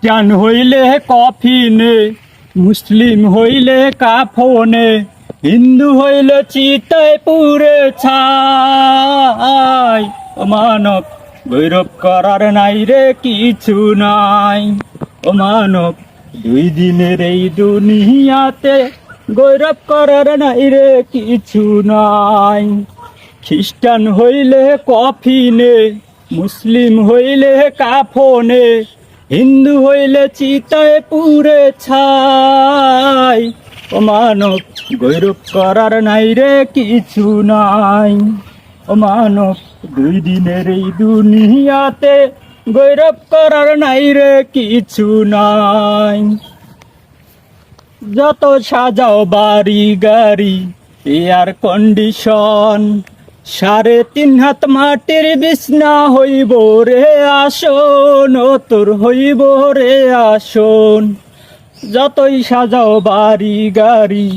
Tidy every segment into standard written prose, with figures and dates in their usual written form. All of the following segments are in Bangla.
খ্রিস্টান হইলে কফিনে, মুসলিম হইলে কাফনে, হিন্দু হইলে চিতায় পুরে ছাই। ও মানব গৌরব করার নাই রে কিছু নাই। ও মানব দুই দিনের এই দুনিয়াতে গৌরব করার নাই রে কিছু নাই। খ্রিস্টান হইলে কফিনে, মুসলিম হইলে কাফনে, হিন্দু হইলে চিতায় পুরে ছাই। ও মানব গৌরব করার নাই রে কিছু নাই। ও মানব দুই দিনের এই দুনিয়াতে গৌরব করার নাই রে কিছু নাই। যত সাজাও বাড়ি গাড়ি এয়ার কন্ডিশন, 3.5 হাত মাটির বিছনা হইব রে আসন, ও তোর হইব রে আসন। যতই সাজাও বাড়ি গাড়ি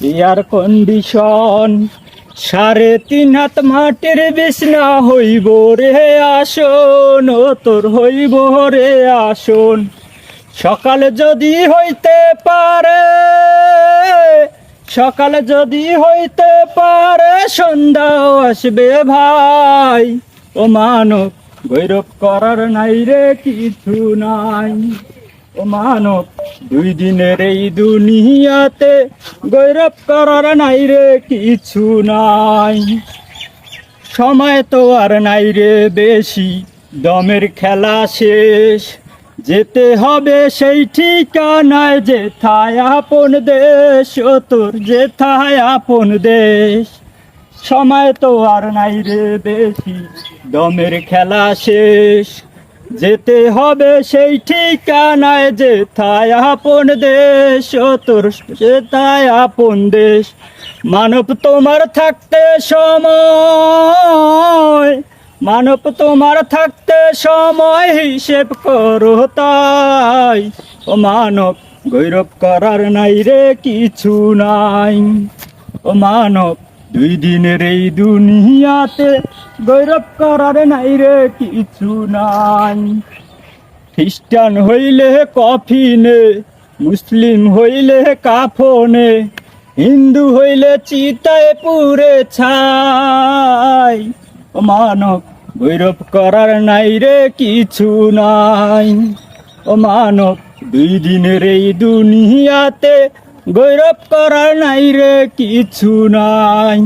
এয়ার কন্ডিশন, 3.5 হাত মাটির বিছনা হইব রে আসন, ও তোর হইব রে আসন। সকালে যদি হইতে পারে, সকালে যদি হইতে পারে, সন্ধ্যাও আসবে ভাই। ও মানব গৌরব করার নাই রে কিছু নাই। ও মানব দুই দিনের এই দুনিয়াতে গৌরব করার নাই রে কিছু নাই। সময় তো আর নাই রে বেশি, দমের খেলা শেষ, যেতে হবে সেই ঠিকানায় যেথায় আপন দেশ, ও তোর যেথায় আপন দেশ। সময় তো আর নাই রে বেশি, দমের খেলা শেষ, যেতে হবে সেই ঠিকানায় যেথায় আপন দেশ, ও তোর যেথায় আপন দেশ। মানব তোমার থাকতে সময়, মানব তোমার থাকতে সময় হিসেব করো তাই। ও মানব গৌরব করার নাই রে কিছু নাই। ও মানব দুই দিনের এই দুনিয়াতে গৌরব করার নাই রে কিছু নাই। খ্রিস্টান হইলে কফিনে, মুসলিম হইলে কাফনে, হিন্দু হইলে চিতায় পুরে ছাই। ও মানব গৌরব করার নাই রে কিছু নাই। ও মানব দুই দিনের এই দুনিয়াতে গৌরব করার নাই রে কিছু নাই।